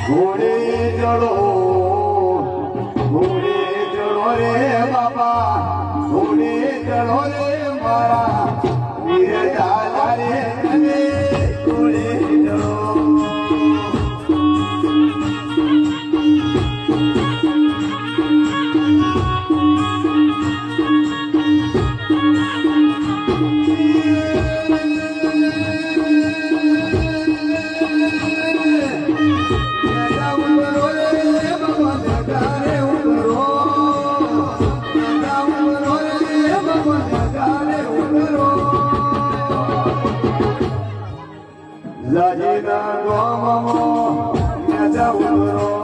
ઘોડે જડો રે બાપા, ઘોડે જડો રે મારા વીર ઝાલા રે તમે ઘોડે જડો. Lajina Gomo, Yada Uro.